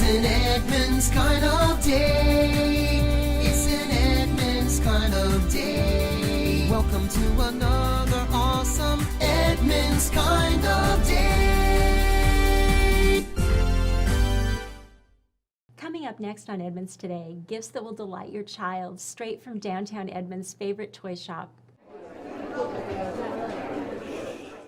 an Edmonds kind of day. It's an Edmonds kind of day. Welcome to another awesome Edmonds kind of day. Coming up next on Edmonds Today, gifts that will delight your child straight from downtown Edmonds' favorite toy shop.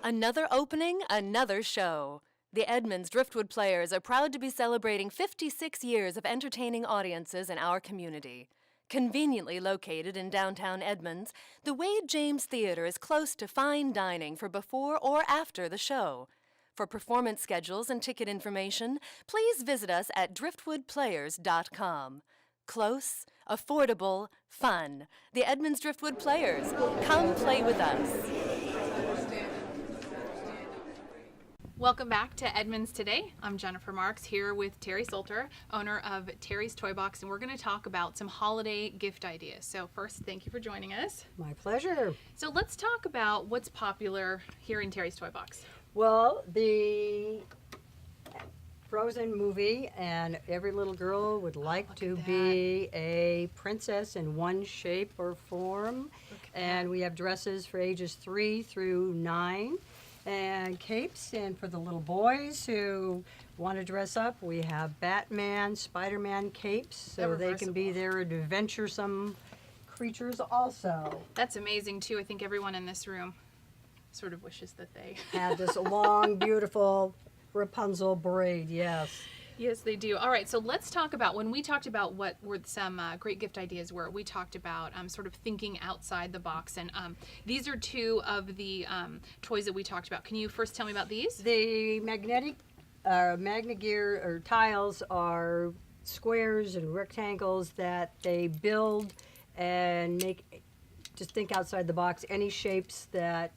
Another opening, another show. The Edmonds Driftwood Players are proud to be celebrating 56 years of entertaining audiences in our community. Conveniently located in downtown Edmonds, the Wade James Theatre is close to fine dining for before or after the show. For performance schedules and ticket information, please visit us at driftwoodplayers.com. Close, affordable, fun. The Edmonds Driftwood Players. Come play with us. Welcome back to Edmonds Today. I'm Jennifer Marks here with Teri Salter, owner of Teri's Toybox, and we're going to talk about some holiday gift ideas. So first, thank you for joining us. My pleasure. So let's talk about what's popular here in Teri's Toybox. Well, the Frozen movie, and every little girl would like to be a princess in one shape or form. And we have dresses for ages 3 through 9. And capes, and for the little boys who want to dress up, we have Batman, Spider-Man capes, so they can be their adventuresome creatures also. That's amazing too. I think everyone in this room sort of wishes that they had this long, beautiful Rapunzel braid, yes. Yes, they do. All right, so let's talk about, when we talked about what were some great gift ideas were, we talked about sort of thinking outside the box. And these are two of the toys that we talked about. Can you first tell me about these? The magnetic Magnegear or tiles are squares and rectangles that they build and make. Just think outside the box, any shapes that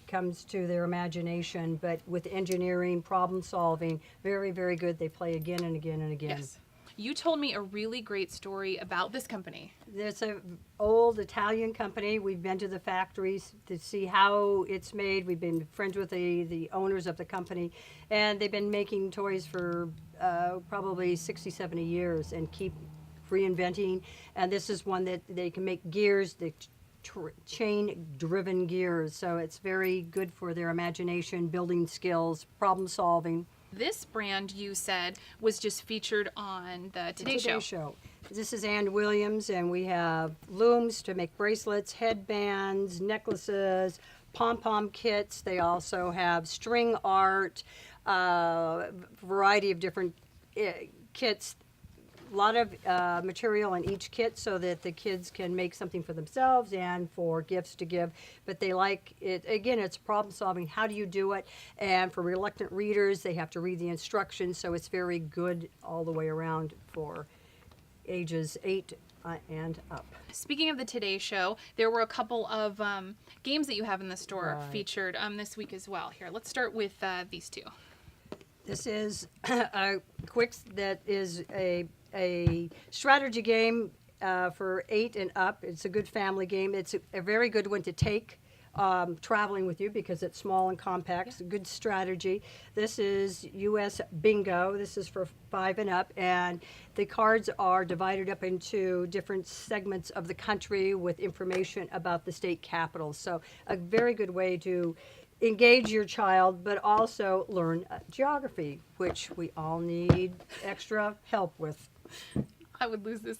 comes to their imagination, but with engineering, problem solving, very, very good. They play again and again and again. Yes. You told me a really great story about this company. It's an old Italian company. We've been to the factories to see how it's made. We've been friends with the owners of the company, and they've been making toys for probably 60, 70 years and keep reinventing. And this is one that they can make gears, chain-driven gears, so it's very good for their imagination, building skills, problem solving. This brand, you said, was just featured on the Today Show. This is Todd Williamson, and we have looms to make bracelets, headbands, necklaces, pom-pom kits. They also have string art, variety of different kits. A lot of material in each kit so that the kids can make something for themselves and for gifts to give. But they like it, again, it's problem solving. How do you do it? And for reluctant readers, they have to read the instructions, so it's very good all the way around for ages 8 and up. Speaking of the Today Show, there were a couple of games that you have in the store featured this week as well. Here, let's start with these two. This is a Quicks that is a strategy game for 8 and up. It's a good family game. It's a very good one to take traveling with you because it's small and compact. It's a good strategy. This is U.S. Bingo. This is for 5 and up, and the cards are divided up into different segments of the country with information about the state capitals. So a very good way to engage your child, but also learn geography, which we all need extra help with. I would lose this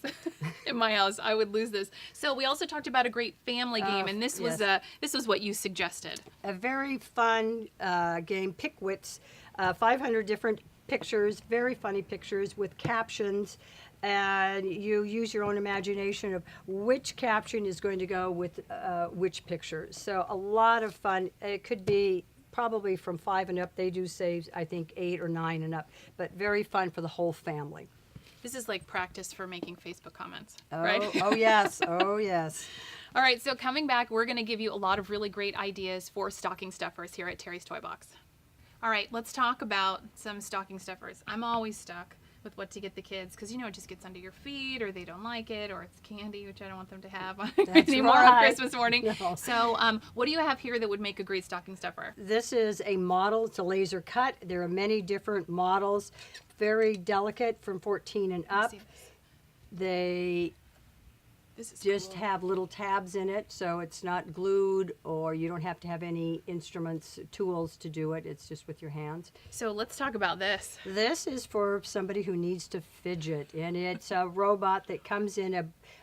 in my house. I would lose this. So we also talked about a great family game, and this was what you suggested. A very fun game, Pickwits, 500 different pictures, very funny pictures with captions, and you use your own imagination of which caption is going to go with which picture. So a lot of fun. It could be probably from 5 and up. They do say, I think, 8 or 9 and up, but very fun for the whole family. This is like practice for making Facebook comments, right? Oh, yes. Oh, yes. All right, so coming back, we're going to give you a lot of really great ideas for stocking stuffers here at Teri's Toybox. All right, let's talk about some stocking stuffers. I'm always stuck with what to get the kids, because it just gets under your feet, or they don't like it, or it's candy, which I don't want them to have anymore on right. Christmas morning. No. So what do you have here that would make a great stocking stuffer? This is a model. It's a laser cut. There are many different models, very delicate from 14 and up. See this. They This is just cool. have little tabs in it, so it's not glued, or you don't have to have any instruments, tools to do it. It's just with your hands. So let's talk about this. This is for somebody who needs to fidget, and it's a robot that comes in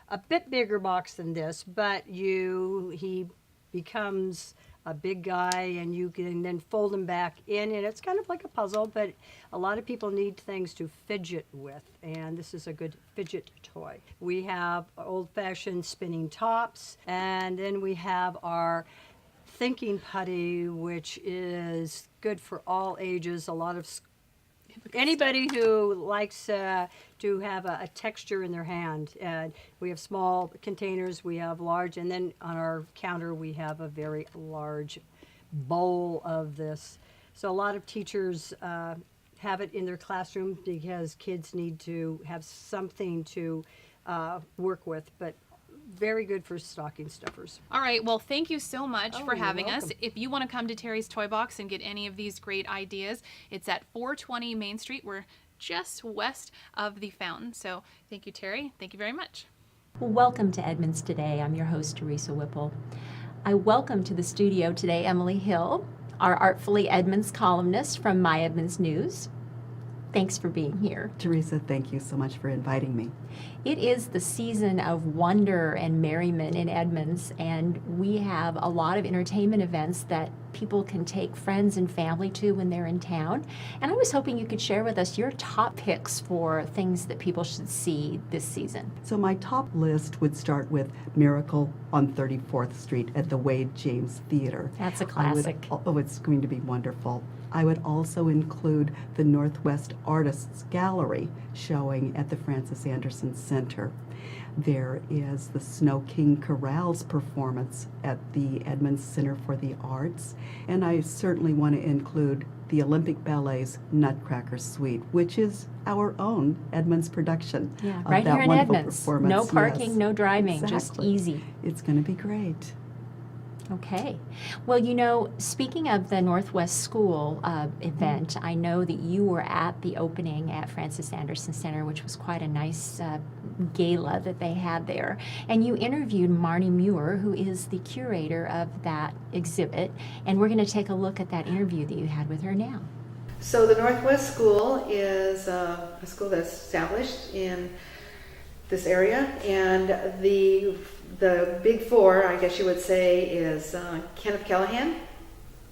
a bit bigger box than this, but he becomes a big guy, and you can then fold him back in, and it's kind of like a puzzle, but a lot of people need things to fidget with, and this is a good fidget toy. We have old-fashioned spinning tops, and then we have our thinking putty, which is good for all ages. A lot of anybody who likes to have a texture in their hand. And we have small containers, we have large, and then on our counter we have a very large bowl of this. So a lot of teachers have it in their classroom because kids need to have something to work with, but very good for stocking stuffers. All right. Well, thank you so much for you're having us. welcome. If you want to come to Teri's Toy Box and get any of these great ideas, it's at 420 Main Street. We're just west of the fountain. So thank you, Teri. Thank you very much. Welcome to Edmonds Today. I'm your host, Teresa Whipple. I welcome to the studio today Emily Hill, our Artfully Edmonds columnist from My Edmonds News. Thanks for being here. Teresa, thank you so much for inviting me. It is the season of wonder and merriment in Edmonds, and we have a lot of entertainment events that people can take friends and family to when they're in town. And I was hoping you could share with us your top picks for things that people should see this season. So my top list would start with Miracle on 34th Street at the Wade James Theater. That's a classic. It's going to be wonderful. I would also include the Northwest Artists Gallery showing at the Francis Anderson Center. There is the Snow King Chorale's performance at the Edmonds Center for the Arts. And I certainly want to include the Olympic Ballet's Nutcracker Suite, which is our own Edmonds production. Yeah, of right that here in wonderful Edmonds. performance. No parking, Yes, no driving, just exactly. easy. It's going to be great. Okay. Well, speaking of the Northwest School event, I know that you were at the opening at Francis Anderson Center, which was quite a nice gala that they had there. And you interviewed Marnie Muir, who is the curator of that exhibit. And we're going to take a look at that interview that you had with her now. So the Northwest School is a school that's established in this area, and the big four, I guess you would say, is Kenneth Callahan,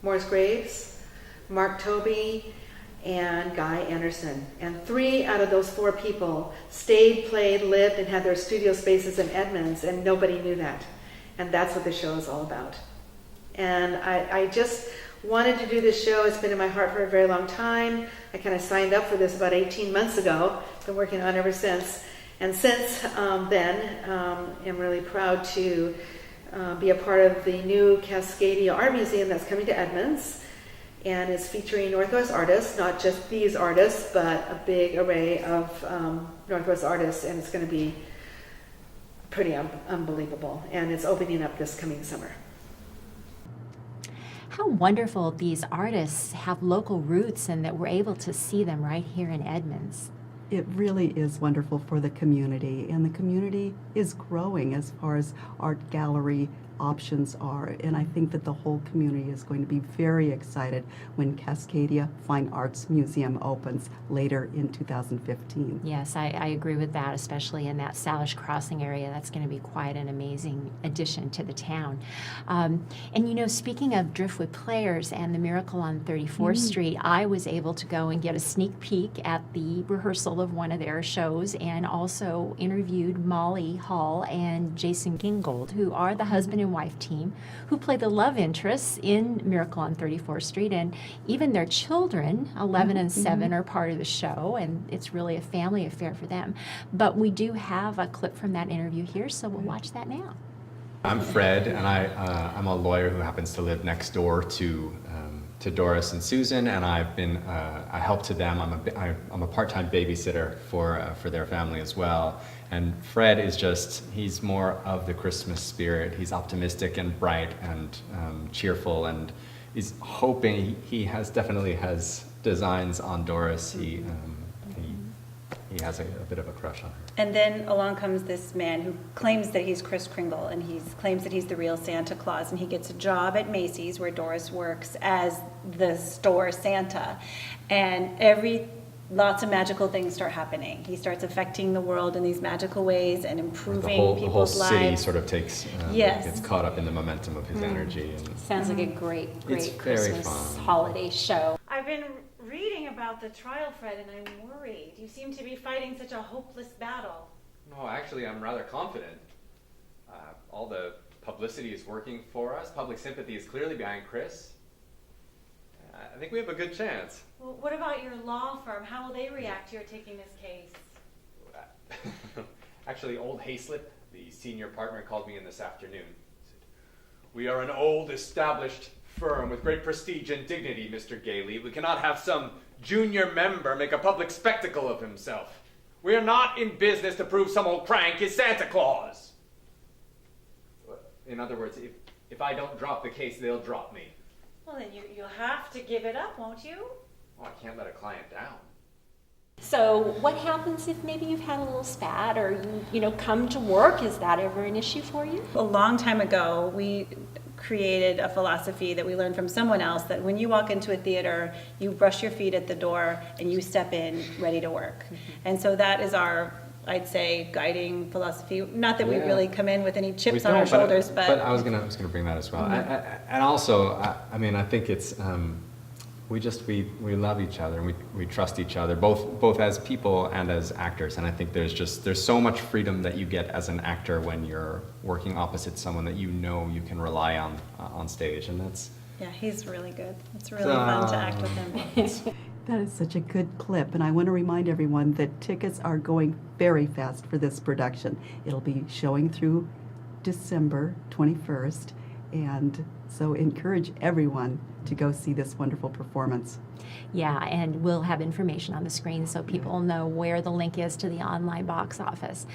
Morris Graves, Mark Tobey, and Guy Anderson. And 3 out of those 4 people stayed, played, lived, and had their studio spaces in Edmonds, and nobody knew that. And that's what the show is all about. And I just wanted to do this show. It's been in my heart for a very long time. I kind of signed up for this about 18 months ago. Been working on it ever since. And since then, I'm really proud to be a part of the new Cascadia Art Museum that's coming to Edmonds. And it's featuring Northwest artists, not just these artists, but a big array of Northwest artists. And it's going to be pretty unbelievable. And it's opening up this coming summer. How wonderful these artists have local roots and that we're able to see them right here in Edmonds. It really is wonderful for the community, and the community is growing as far as art gallery options are, and I think that the whole community is going to be very excited when Cascadia Fine Arts Museum opens later in 2015. Yes, I agree with that, especially in that Salish Crossing area. That's going to be quite an amazing addition to the town. And speaking of Driftwood Players and the Miracle on 34th Street, I was able to go and get a sneak peek at the rehearsal of one of their shows, and also interviewed Molly Hall and Jason Gingold, who are the husband and wife team who play the love interests in Miracle on 34th Street, and even their children, 11 and 7, are part of the show, and it's really a family affair for them. But we do have a clip from that interview here, so we'll watch that now. I'm Fred, and I'm a lawyer who happens to live next door to to Doris and Susan, and I've been a help to them. I'm a part-time babysitter for their family as well. And Fred is he's more of the Christmas spirit. He's optimistic and bright and cheerful, and he's hoping, he definitely has designs on Doris. He has a bit of a crush on her. And then along comes this man who claims that he's Kris Kringle, and he claims that he's the real Santa Claus, and he gets a job at Macy's where Doris works as the store Santa. And lots of magical things start happening. He starts affecting the world in these magical ways and improving people's lives. The whole city sort of Yes. gets caught up in the momentum of his energy. And Sounds like a great It's very Christmas fun. holiday show. I've been reading about the trial, Fred, and I'm worried. You seem to be fighting such a hopeless battle. No, actually, I'm rather confident. All the publicity is working for us. Public sympathy is clearly behind Chris. I think we have a good chance. Well, what about your law firm? How will they react to your taking this case? Actually, old Hayslip, the senior partner, called me in this afternoon. He said, "We are an old, established firm with great prestige and dignity, Mr. Gailey. We cannot have some junior member make a public spectacle of himself. We are not in business to prove some old crank is Santa Claus." In other words, if I don't drop the case, they'll drop me. Well, then you'll have to give it up, won't you? Oh, I can't let a client down. So what happens if maybe you've had a little spat or you come to work? Is that ever an issue for you? A long time ago, we created a philosophy that we learned from someone else, that when you walk into a theater, you brush your feet at the door and you step in ready to work. Mm-hmm. And so that is our, I'd say, guiding philosophy. Not that we really come in with any chips on our shoulders, but I was gonna bring that as well. Mm-hmm. And also, I think it's we love each other and we trust each other, both as people and as actors. And I think there's so much freedom that you get as an actor when you're working opposite someone that you can rely on stage, and that's. Yeah, he's really good. It's really fun to act with him. That is such a good clip, and I want to remind everyone that tickets are going very fast for this production. It'll be showing through December 21st, and so encourage everyone to go see this wonderful performance. Yeah, and we'll have information on the screen so people know where the link is to the online box office.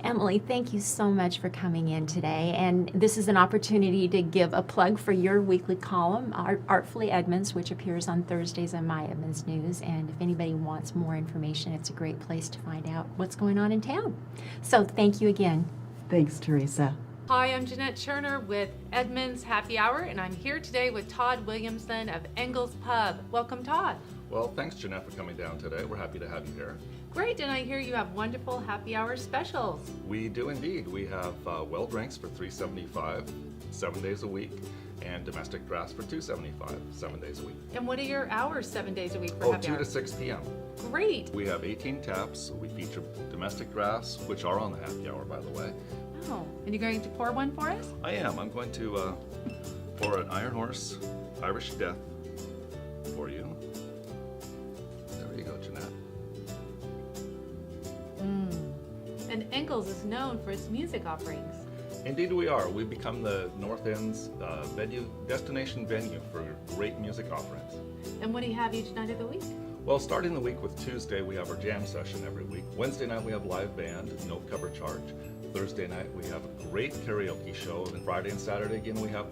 Emily, thank you so much for coming in today. And this is an opportunity to give a plug for your weekly column, Artfully Edmonds, which appears on Thursdays on My Edmonds News. And if anybody wants more information, it's a great place to find out what's going on in town. So thank you again. Thanks, Teresa. Hi, I'm Jeanette Cherner with Edmonds Happy Hour, and I'm here today with Todd Williamson of Engels Pub. Welcome, Todd. Well, thanks, Jeanette, for coming down today. We're happy to have you here. Great, and I hear you have wonderful happy hour specials. We do indeed. We have well drinks for $3.75, 7 days a week, and domestic drafts for $2.75, 7 days a week. And what are your hours 7 days a week for happy 2 hour? to 6 p.m. Great. We have 18 taps. We feature domestic drafts, which are on the happy hour, by the way. Oh, and you're going to pour one for us? I am. I'm going to pour an Iron Horse Irish Death for you. There you go, Jeanette. And Engels is known for its music offerings. Indeed we are. We've become the North End's destination venue for great music offerings. And what do you have each night of the week? Well, starting the week with Tuesday, we have our jam session every week. Wednesday night, we have live band, no cover charge. Thursday night, we have a great karaoke show. And Friday and Saturday, again, we have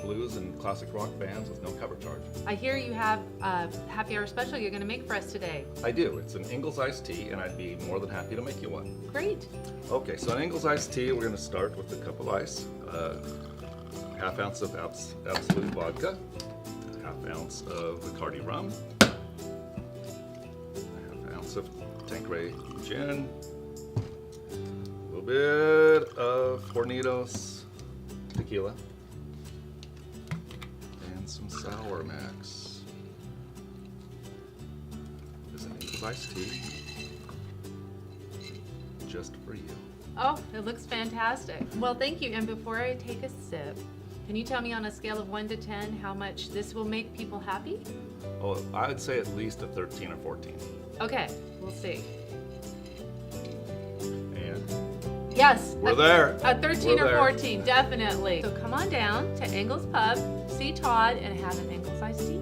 blues and classic rock bands with no cover charge. I hear you have a happy hour special you're going to make for us today. I do. It's an Engels iced tea, and I'd be more than happy to make you one. Great. Okay, so an Engels iced tea, we're going to start with a cup of ice, half ounce of Absolute vodka, half ounce of Bacardi rum, half ounce of Tanqueray gin, a little bit of Hornitos tequila, and some Sour Max. This is an Engels iced tea, just for you. Oh, it looks fantastic. Well, thank you. And before I take a sip, can you tell me on a scale of 1 to 10 how much this will make people happy? Oh, I would say at least a 13 or 14. Okay, we'll see. And Yes. We're there. At 13 We're or there. 14, definitely. So come on down to Engels Pub, see Todd, and have an Engels iced tea.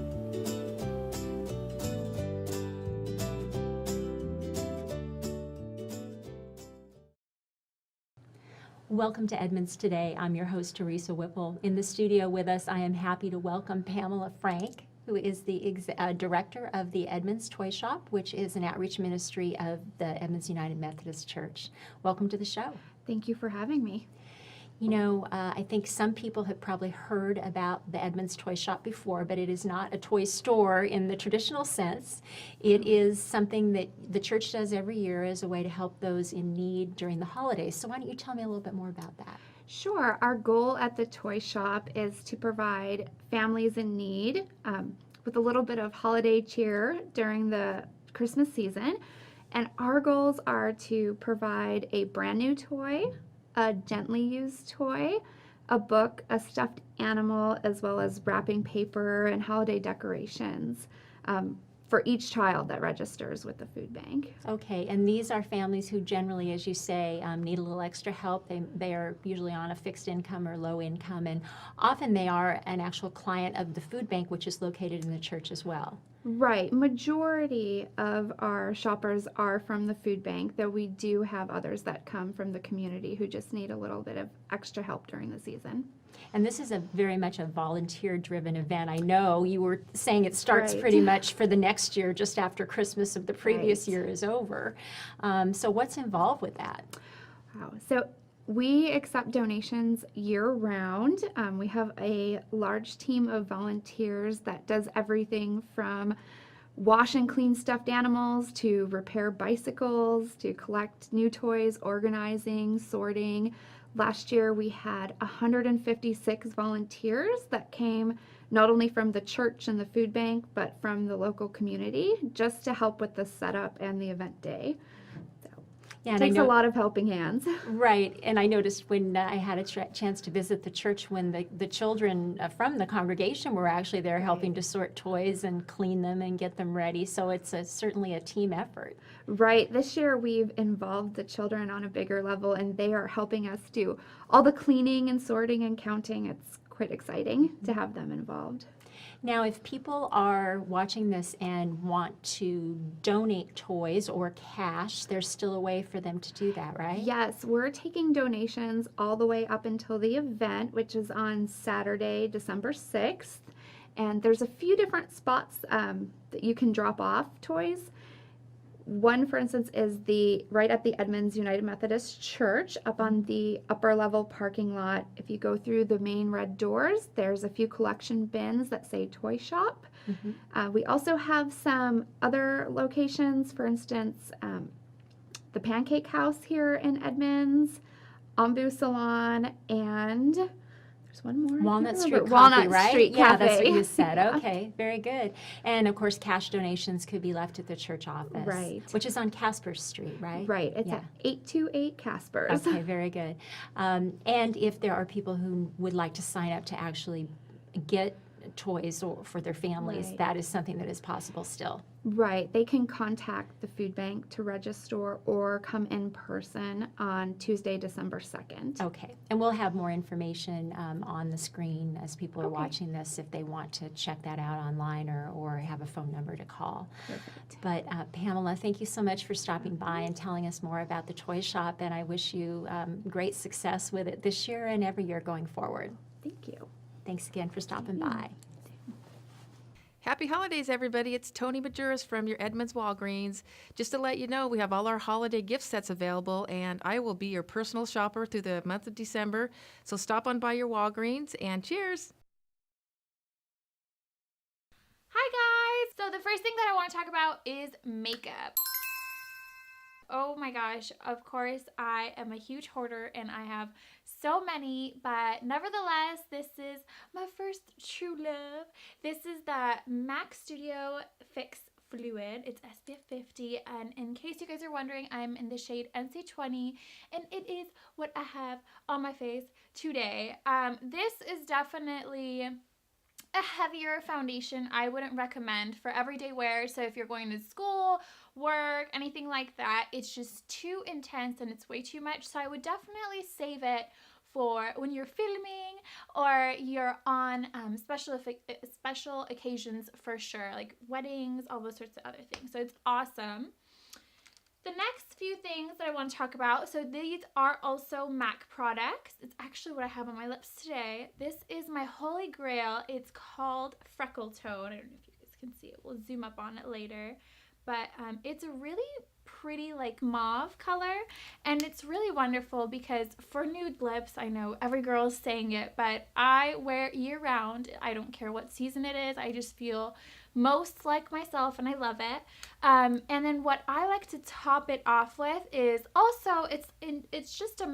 Welcome to Edmonds Today. I'm your host, Teresa Whipple. In the studio with us, I am happy to welcome Pamela Frank, who is the director of the Edmonds Toy Shop, which is an outreach ministry of the Edmonds United Methodist Church. Welcome to the show. Thank you for having me. You know, I think some people have probably heard about the Edmonds Toy Shop before, but it is not a toy store in the traditional sense. It is something that the church does every year as a way to help those in need during the holidays. So why don't you tell me a little bit more about that? Sure. Our goal at the toy shop is to provide families in need with a little bit of holiday cheer during the Christmas season. And our goals are to provide a brand new toy, a gently used toy, a book, a stuffed animal, as well as wrapping paper and holiday decorations for each child that registers with the food bank. Okay, and these are families who generally, as you say, need a little extra help. They are usually on a fixed income or low income, and often they are an actual client of the food bank, which is located in the church as well. Right. Majority of our shoppers are from the food bank, though we do have others that come from the community who just need a little bit of extra help during the season. And this is very much a volunteer-driven event. I know you were saying it starts Right. pretty much for the next year, just after Christmas of the previous Right. year is over. So what's involved with that? Wow. So we accept donations year-round. We have a large team of volunteers that does everything from wash and clean stuffed animals to repair bicycles to collect new toys, organizing, sorting. Last year we had 156 volunteers that came not only from the church and the food bank, but from the local community just to help with the setup and the event day. Yeah, It takes a lot of helping hands. Right, and I noticed when I had a chance to visit the church when the children from the congregation were actually there helping to sort toys and clean them and get them ready, so it's certainly a team effort. Right. This year we've involved the children on a bigger level, and they are helping us do all the cleaning and sorting and counting. It's quite exciting to have them involved. Now, if people are watching this and want to donate toys or cash, there's still a way for them to do that, right? Yes, we're taking donations all the way up until the event, which is on Saturday, December 6th. And there's a few different spots that you can drop off toys. One, for instance, is right at the Edmonds United Methodist Church up on the upper level parking lot. If you go through the main red doors, there's a few collection bins that say Toy Shop. We also have some other locations, for instance, the Pancake House here in Edmonds, Ombu Salon, and there's one more. Walnut Street Coffee, Walnut right? Street Yeah, Cafe. that's what you said. Yeah. Okay, very good. And of course, cash donations could be left at the church office, Right. which is on Casper Street, right? Right. It's Yeah. at 828 Casper's. Okay, very good. And if there are people who would like to sign up to actually get toys for their families, Right. that is something that is possible still. Right. They can contact the food bank to register or come in person on Tuesday, December 2nd. Okay, and we'll have more information on the screen as people are Okay. watching this if they want to check that out online or have a phone number to call. Perfect. But Pamela, thank you so much for stopping by and telling us more about the toy shop, and I wish you great success with it this year and every year going forward. Thank you. Thanks again for stopping by. Happy holidays, everybody. It's Toni Majuris from your Edmonds Walgreens. Just to let you know, we have all our holiday gift sets available, and I will be your personal shopper through the month of December. So stop on by your Walgreens, and cheers. Hi guys! So the first thing that I want to talk about is makeup. Oh my gosh, of course I am a huge hoarder and I have so many, but nevertheless, this is my first true love. This is the MAC Studio Fix Fluid. It's SPF 50, and in case you guys are wondering, I'm in the shade NC20, and it is what I have on my face today. This is definitely a heavier foundation I wouldn't recommend for everyday wear. So if you're going to school work, anything like that. It's just too intense and it's way too much. So I would definitely save it for when you're filming or you're on special occasions for sure, like weddings, all those sorts of other things. So it's awesome. The next few things that I want to talk about, so these are also MAC products. It's actually what I have on my lips today. This is my holy grail. It's called Freckle Tone. I don't know if you guys can see it. We'll zoom up on it later. But it's a really pretty like mauve color, and it's really wonderful because for nude lips, I know every girl is saying it, but I wear it year round. I don't care what season it is. I just feel most like myself and I love it. And then what I like to top it off with is also it's just a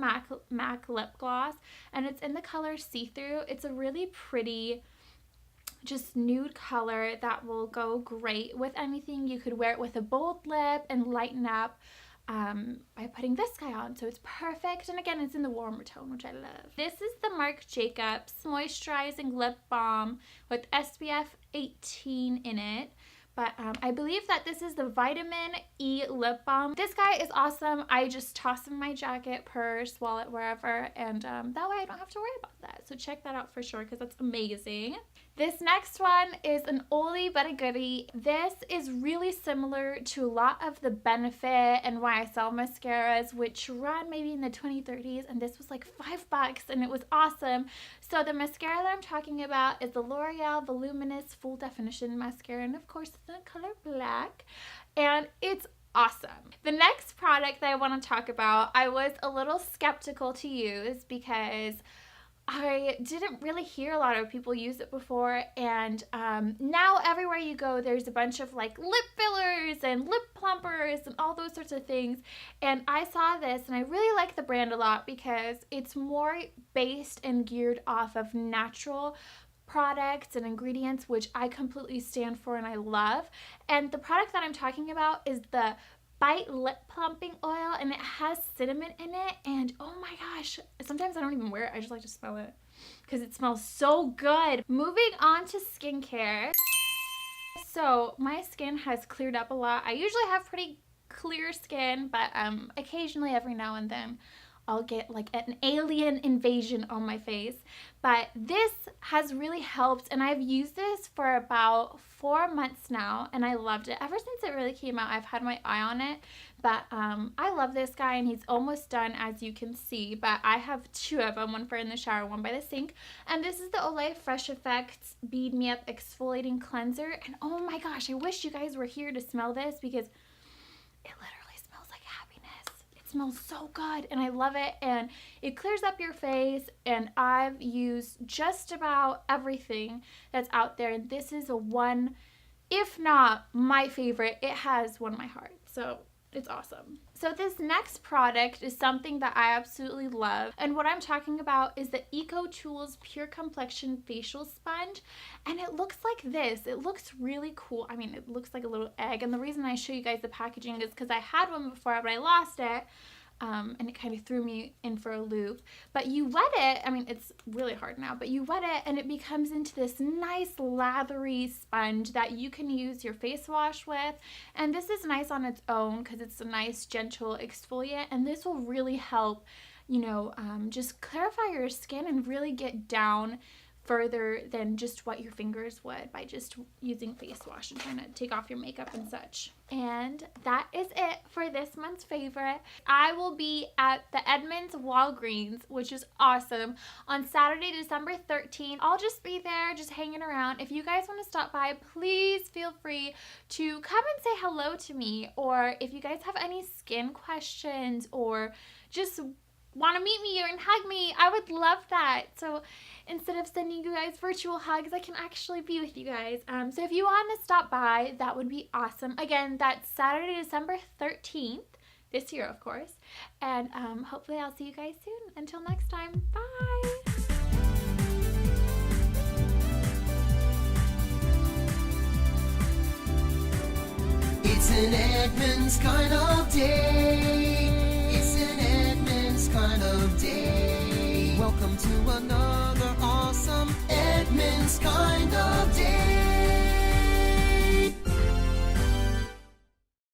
MAC lip gloss, and it's in the color See-Through. It's a really pretty just nude color that will go great with anything. You could wear it with a bold lip and lighten up by putting this guy on, so it's perfect. And again, it's in the warmer tone, which I love. This is the Marc Jacobs Moisturizing Lip Balm with SPF 18 in it. But I believe that this is the Vitamin E Lip Balm. This guy is awesome. I just toss him in my jacket, purse, wallet, wherever, and that way I don't have to worry about that. So check that out for sure because that's amazing. This next one is an oldie but a goodie. This is really similar to a lot of the Benefit and YSL mascaras, which run maybe in the 20-30s, and this was like $5 and it was awesome. So the mascara that I'm talking about is the L'Oreal Voluminous Full Definition Mascara, and of course it's in the color black, and it's awesome. The next product that I want to talk about, I was a little skeptical to use because I didn't really hear a lot of people use it before, and now everywhere you go there's a bunch of like lip fillers and lip plumpers and all those sorts of things, and I saw this and I really like the brand a lot because it's more based and geared off of natural products and ingredients, which I completely stand for and I love. And the product that I'm talking about is the Bite Lip Plumping Oil, and it has cinnamon in it, and oh my gosh, sometimes I don't even wear it, I just like to smell it because it smells so good. Moving on to skincare. So my skin has cleared up a lot. I usually have pretty clear skin, but occasionally every now and then I'll get like an alien invasion on my face. But this has really helped, and I've used this for about 4 months now, and I loved it. Ever since it really came out, I've had my eye on it. But I love this guy, and he's almost done, as you can see. But I have 2 of them, one for in the shower, one by the sink. And this is the Olay Fresh Effects Bead Me Up Exfoliating Cleanser. And oh my gosh, I wish you guys were here to smell this because it literally smells so good and I love it, and it clears up your face, and I've used just about everything that's out there, and this is a one, if not my favorite. It has won my heart, so it's awesome. So this next product is something that I absolutely love, and what I'm talking about is the Eco Tools Pure Complexion Facial Sponge, and it looks like this. It looks really cool. I mean, it looks like a little egg, and the reason I show you guys the packaging is because I had one before, but I lost it. And it kind of threw me in for a loop. But you wet it, I mean, it's really hard now, but you wet it and it becomes into this nice lathery sponge that you can use your face wash with. And this is nice on its own because it's a nice gentle exfoliant, and this will really help, you know, just clarify your skin and really get down further than just what your fingers would by just using face wash and trying to take off your makeup and such. And that is it for this month's favorite. I will be at the Edmonds Walgreens, which is awesome, on Saturday, December 13th. I'll just be there, just hanging around. If you guys want to stop by, please feel free to come and say hello to me, or if you guys have any skin questions or just want to meet me and hug me, I would love that. So instead of sending you guys virtual hugs, I can actually be with you guys. So if you want to stop by, that would be awesome. Again, that's Saturday, December 13th, this year, of course. And hopefully I'll see you guys soon. Until next time, bye. It's an Edmonds kind of day. It's an Edmonds kind of day. Welcome to another awesome Edmonds kind of day.